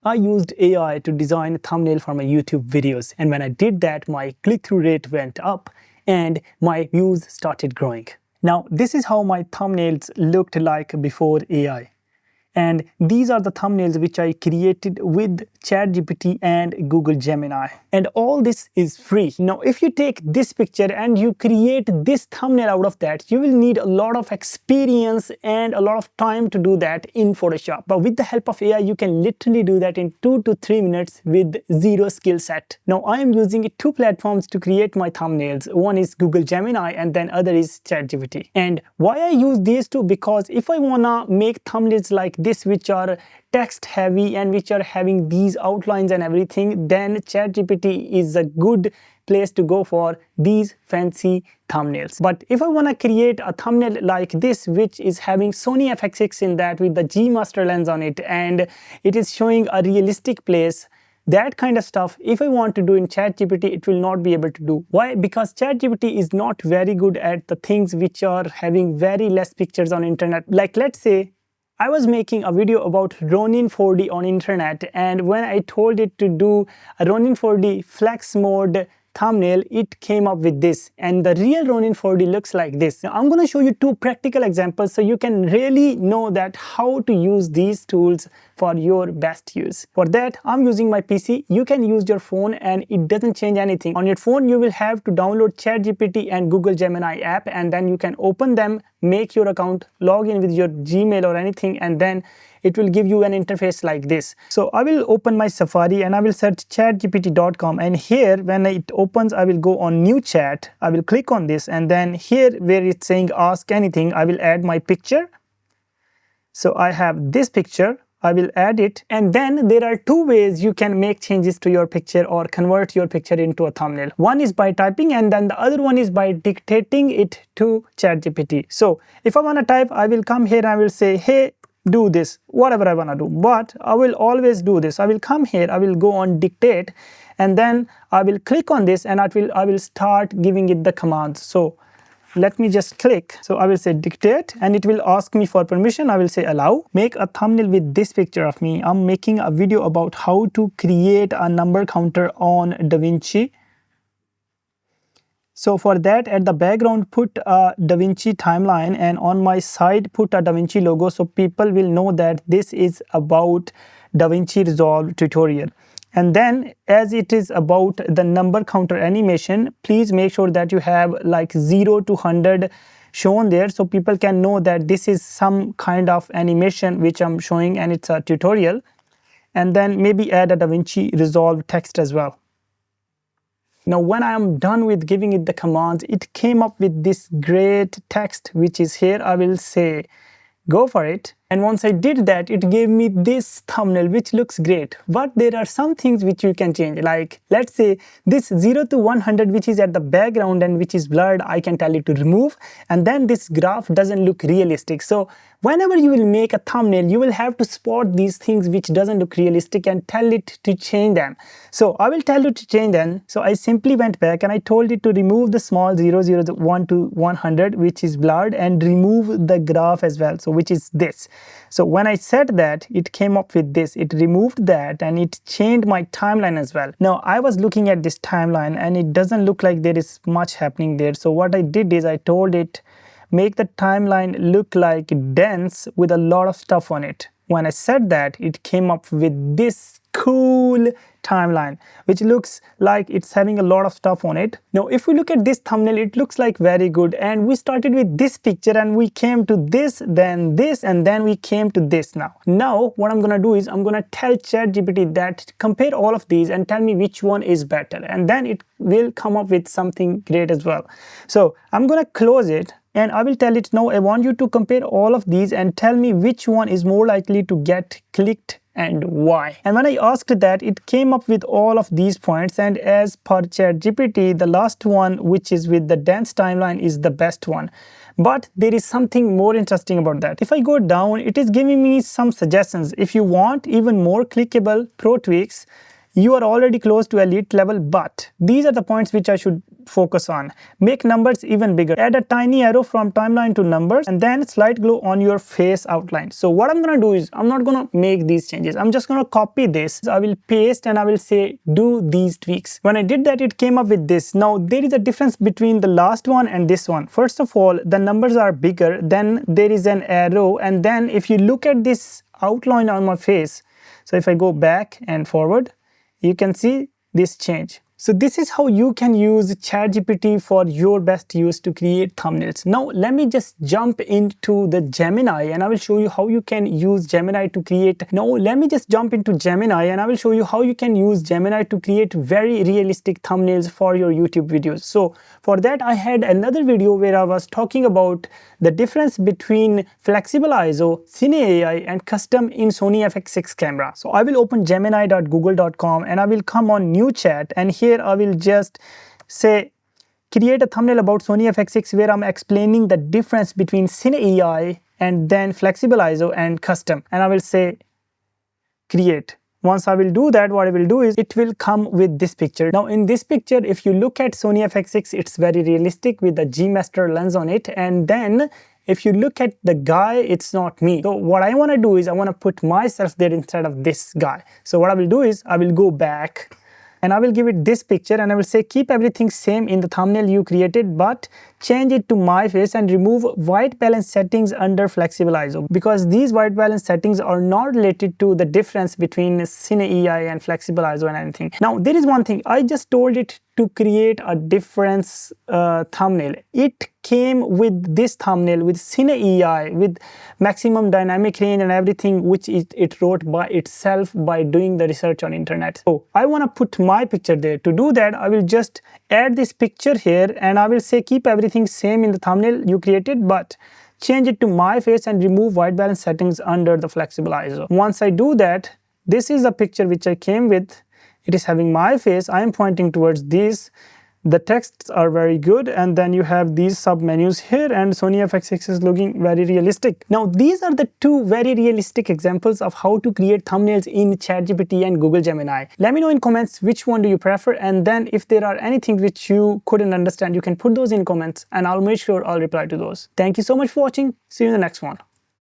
I used AI to design a thumbnail for my YouTube videos, and when I did that, my click-through rate went up and my views started growing. Now, this is how my thumbnails looked like before AI. And these are the thumbnails which I created with ChatGPT and Google Gemini. And all this is free. Now, if you take this picture and you create this thumbnail out of that, you will need a lot of experience and a lot of time to do that in Photoshop. But with the help of AI, you can literally do that in 2 to 3 minutes with zero skill set. Now, I am using two platforms to create my thumbnails. One is Google Gemini and then other is ChatGPT. And why I use these two? Because if I wanna make thumbnails like this, which are text heavy and which are having these outlines and everything, then ChatGPT is a good place to go for these fancy thumbnails. But if I want to create a thumbnail like this, which is having Sony FX6 in that with the G master lens on it, and it is showing a realistic place, that kind of stuff, if I want to do in ChatGPT, it will not be able to do. Why? Because ChatGPT is not very good at the things which are having very less pictures on internet. Like, let's say I was making a video about Ronin 4D on internet, and when I told it to do a Ronin 4D flex mode thumbnail, it came up with this, and the real Ronin 4D looks like this. Now, I'm going to show you two practical examples so you can really know that how to use these tools for your best use. For that, I'm using my PC. You can use your phone and it doesn't change anything. On your phone, you will have to download ChatGPT and Google Gemini app, and then you can open them, make your account, log in with your Gmail or anything, and then it will give you an interface like this. So I will open my Safari and I will search chatgpt.com, and here when it opens, I will go on new chat. I will click on this, and then here where it's saying ask anything, I will add my picture. So I have this picture. I will add it, and then there are two ways you can make changes to your picture or convert your picture into a thumbnail. One is by typing, and then the other one is by dictating it to ChatGPT. So if I want to type, I will come here and I will say, hey, do this, whatever I want to do, but I will always do this. I will come here, I will go on dictate, and then I will click on this, and I will start giving it the commands. So let me just click. So I will say dictate, and it will ask me for permission. I will say allow. Make a thumbnail with this picture of me. I'm making a video about how to create a number counter on DaVinci. So for that, at the background, put a DaVinci timeline, and on my side, put a DaVinci logo so people will know that this is about DaVinci Resolve tutorial. And then, as it is about the number counter animation, please make sure that you have like 0 to 100 shown there so people can know that this is some kind of animation which I'm showing and it's a tutorial. And then maybe add a DaVinci Resolve text as well. Now, when I am done with giving it the commands, it came up with this great text which is here. I will say go for it, and once I did that, it gave me this thumbnail which looks great. But there are some things which you can change, like let's say this 0 to 100 which is at the background and which is blurred, I can tell it to remove, and then this graph doesn't look realistic. So whenever you will make a thumbnail, you will have to spot these things which doesn't look realistic and tell it to change them. So I will tell you to change them. So I simply went back and I told it to remove the small 0, 0, 1 to 100 which is blurred, and remove the graph as well, so which is this. So when I said that, it came up with this. It removed that and it changed my timeline as well. Now I was looking at this timeline and it doesn't look like there is much happening there. So what I did is I told it, make the timeline look like dense with a lot of stuff on it. When I said that, it came up with this cool timeline which looks like it's having a lot of stuff on it. Now if we look at this thumbnail, it looks like very good, and we started with this picture and we came to this, then this, and then we came to this. Now what I'm gonna do is I'm gonna tell ChatGPT that compare all of these and tell me which one is better, and then it will come up with something great as well. So I'm gonna close it, and I will tell it, no, I want you to compare all of these and tell me which one is more likely to get clicked and why. And when I asked that, it came up with all of these points, and as per ChatGPT, the last one, which is with the dense timeline, is the best one. But there is something more interesting about that. If I go down, it is giving me some suggestions. If you want even more clickable pro tweaks, you are already close to elite level, but these are the points which I should focus on. Make numbers even bigger. Add a tiny arrow from timeline to numbers and then slight glow on your face outline. So what I'm gonna do is I'm not gonna make these changes. I'm just gonna copy this. I will paste and I will say do these tweaks. When I did that, it came up with this. Now there is a difference between the last one and this one. First of all, the numbers are bigger, then there is an arrow, and then if you look at this outline on my face, so if I go back and forward, you can see this change. So this is how you can use ChatGPT for your best use to create thumbnails. Now let me just jump into the Gemini and I will show you how you can use Gemini to create. Let me just jump into Gemini and I will show you how you can use Gemini to create very realistic thumbnails for your YouTube videos. So for that, I had another video where I was talking about the difference between flexible ISO, Cine AI and custom in Sony FX6 camera. So I will open gemini.google.com and I will come on new chat, and here I will just say create a thumbnail about Sony FX6 where I'm explaining the difference between Cine AI and then flexible ISO and custom, and I will say create. Once I will do that, what I will do is it will come with this picture. Now in this picture, if you look at Sony FX6, it's very realistic with the G Master lens on it, and then if you look at the guy, it's not me. So what I want to do is I want to put myself there instead of this guy. So what I will do is I will go back and I will give it this picture and I will say keep everything same in the thumbnail you created, but change it to my face and remove white balance settings under flexible ISO, because these white balance settings are not related to the difference between Cine AI and flexible ISO and anything. Now there is one thing, I just told it to create a difference thumbnail. It came with this thumbnail with Cine AI with maximum dynamic range and everything, which it wrote by itself by doing the research on internet. So I want to put my picture there. To do that, I will just add this picture here and I will say keep everything same in the thumbnail you created, but change it to my face and remove white balance settings under the flexible ISO. Once I do that, this is the picture which I came with. It is having my face. I am pointing towards these. The texts are very good, and then you have these sub menus here, and Sony FX6 is looking very realistic. Now these are the two very realistic examples of how to create thumbnails in ChatGPT and Google Gemini. Let me know in comments which one do you prefer, and then if there are anything which you couldn't understand, you can put those in comments and I'll make sure I'll reply to those. Thank you so much for watching. See you in the next one.